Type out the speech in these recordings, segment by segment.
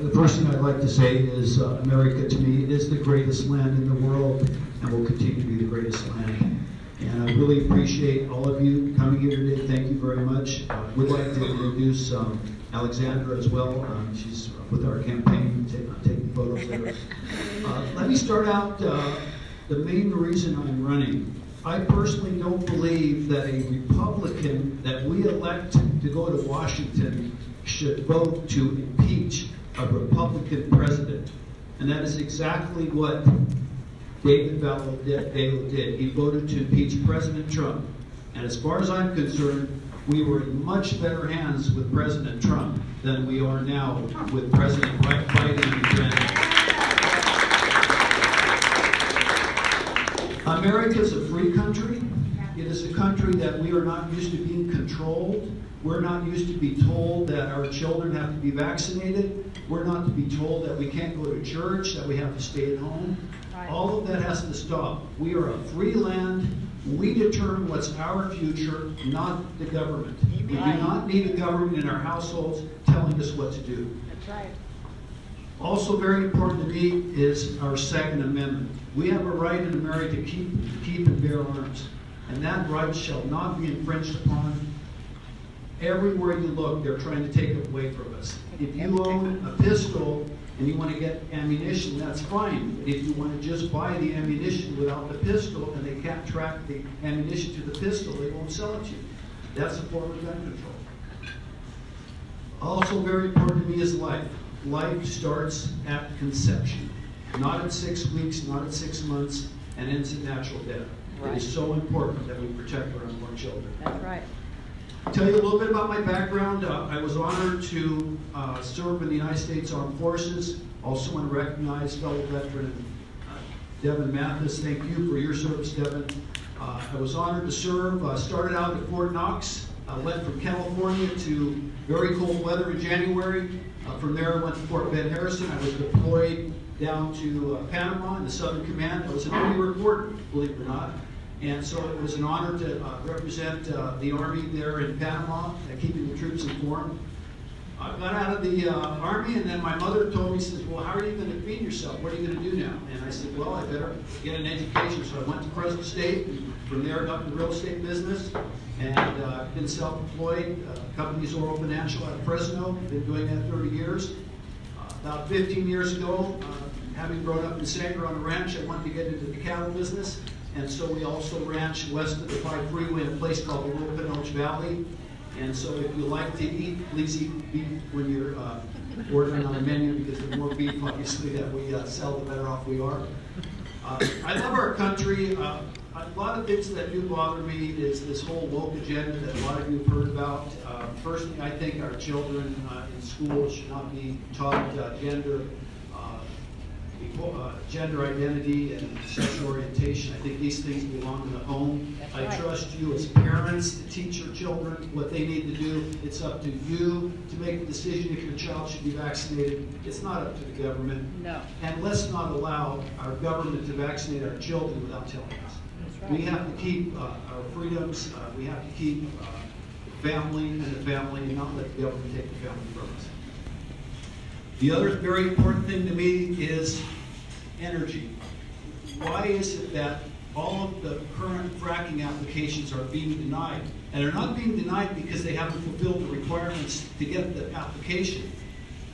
The first thing I'd like to say is America, to me, is the greatest land in the world and will continue to be the greatest land. And I really appreciate all of you coming here today. Thank you very much. We'd like to introduce Alexandra as well. She's with our campaign, taking photos there. Let me start out the main reason I'm running. I personally don't believe that a Republican that we elect to go to Washington should vote to impeach a Republican president. And that is exactly what David Vallow did. He voted to impeach President Trump. And as far as I'm concerned, we were in much better hands with President Trump than we are now with President Biden and Ukraine. America is a free country. It is a country that we are not used to being controlled. We're not used to be told that our children have to be vaccinated. We're not to be told that we can't go to church, that we have to stay at home. Right. All of that has to stop. We are a free land. We determine what's our future, not the government. We do not need a government in our households telling us what to do. That's right. Also very important to me is our Second Amendment. We have a right in America to keep and bear arms. And that right shall not be infringed upon. Everywhere you look, they're trying to take it away from us. If you own a pistol and you want to get ammunition, that's fine. But if you want to just buy the ammunition without the pistol and they can't track the ammunition to the pistol, they won't sell it to you. That's a form of gun control. Also very important to me is life. Life starts at conception, not at 6 weeks, not at 6 months, and ends in natural death. Right. It is so important that we protect our unborn children. That's right. I'll tell you a little bit about my background. I was honored to serve in the United States Armed Forces. Also want to recognize fellow veteran Devin Mathis. Thank you for your service, Devin. I was honored to serve. Started out at Fort Knox. Went from California to very cold weather in January. From there I went to Fort Bend Harrison. I was deployed down to Panama in the Southern Command. I was an Army reporter, believe it or not. And so it was an honor to represent the Army there in Panama, keeping the troops informed. I got out of the Army, and then my mother told me, says, well, how are you going to feed yourself? What are you going to do now? And I said, well, I better get an education. So I went to Fresno State, and from there I got in the real estate business, and been self-employed. Company's Oral Financial out of Fresno. Been doing that 30 years. About 15 years ago, having grown up in Sanger on a ranch, I wanted to get into the cattle business. And so we also ranch west of the 5 freeway in a place called the Little Pinellas Valley. And so if you like to eat, please eat beef when you're ordering on the menu, because the more beef, obviously, that we sell, the better off we are. I love our country. A lot of things that do bother me is this whole woke agenda that a lot of you have heard about. Personally, I think our children in schools should not be taught gender identity and sexual orientation. I think these things belong in the home. That's I right. trust you as parents to teach your children what they need to do. It's up to you to make the decision if your child should be vaccinated. It's not up to the government. No. And let's not allow our government to vaccinate our children without telling us. That's right. We have to keep our freedoms. We have to keep the family and the family, and not let the government take the family from us. The other very important thing to me is energy. Why is it that all of the current fracking applications are being denied? And they're not being denied because they haven't fulfilled the requirements to get the application.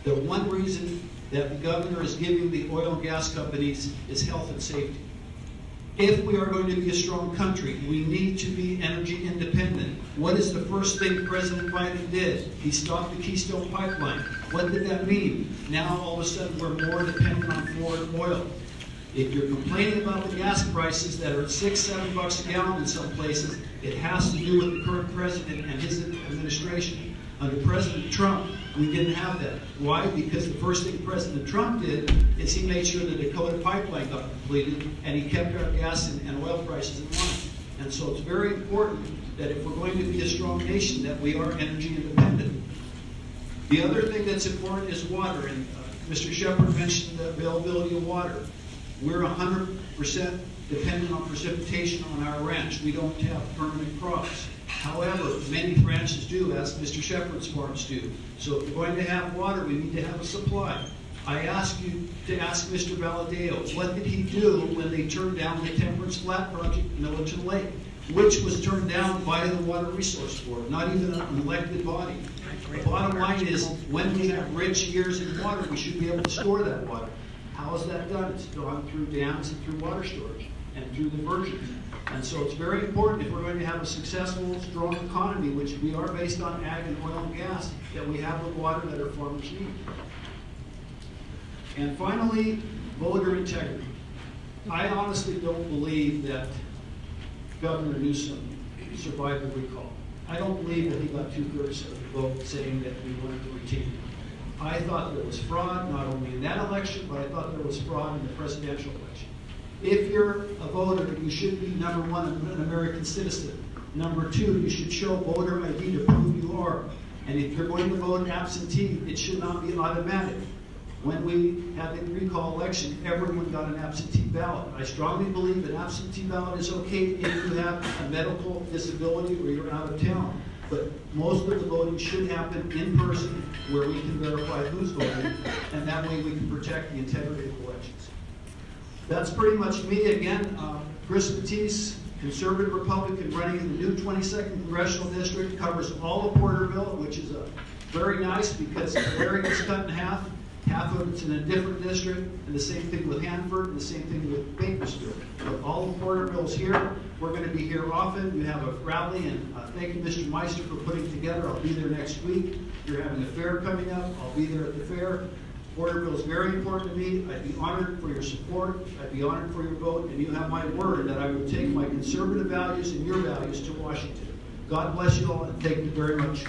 The one reason that the governor is giving the oil and gas companies is health and safety. If we are going to be a strong country, we need to be energy independent. What is the first thing President Biden did? He stopped the Keystone Pipeline. What did that mean? Now, all of a sudden, we're more dependent on foreign oil. If you're complaining about the gas prices that are at $6, $7 a gallon in some places, it has to do with the current president and his administration. Under President Trump, we didn't have that. Why? Because the first thing President Trump did is he made sure the Dakota Pipeline got completed, and he kept our gas and oil prices in line. And so it's very important that if we're going to be a strong nation, that we are energy independent. The other thing that's important is water, and Mr. Shepard mentioned the availability of water. We're 100% dependent on precipitation on our ranch. We don't have permanent crops. However, many branches do, as Mr. Shepherd's farms do. So if we're going to have water, we need to have a supply. I ask you to ask Mr. Valadeo, what did he do when they turned down the Temperance Flat project in Millerton Lake, which was turned down by the Water Resource Board, not even an elected body. The bottom line is, when we have rich years in water, we should be able to store that water. How is that done? It's done through dams and through water storage and through diversion. And so it's very important, if we're going to have a successful, strong economy, which we are based on ag and oil and gas, that we have the water that our farmers need. And finally, voter integrity. I honestly don't believe that Governor Newsom survived the recall. I don't believe that he got 2/3 of the vote saying that we wanted to retain him. I thought there was fraud, not only in that election, but I thought there was fraud in the presidential election. If you're a voter, you should be, number one, an American citizen. Number two, you should show voter ID to prove you are. And if you're going to vote absentee, it should not be automatic. When we had the recall election, everyone got an absentee ballot. I strongly believe an absentee ballot is okay if you have a medical disability or you're out of town. But most of the voting should happen in person, where we can verify who's voting, and that way we can protect the integrity of elections. That's pretty much me. Again, Chris Batiste, Conservative Republican, running in the new 22nd Congressional District, covers all of Porterville, which is very nice because the area gets cut in half. Half of it's in a different district, and the same thing with Hanford, and the same thing with Bakersfield. But all of Porterville's here. We're going to be here often. We have a rally, and thank you, Mr. Meister, for putting it together. I'll be there next week. You're having a fair coming up. I'll be there at the fair. Porterville is very important to me. I'd be honored for your support. I'd be honored for your vote, and you have my word that I would take my conservative values and your values to Washington. God bless you all, and thank you very much.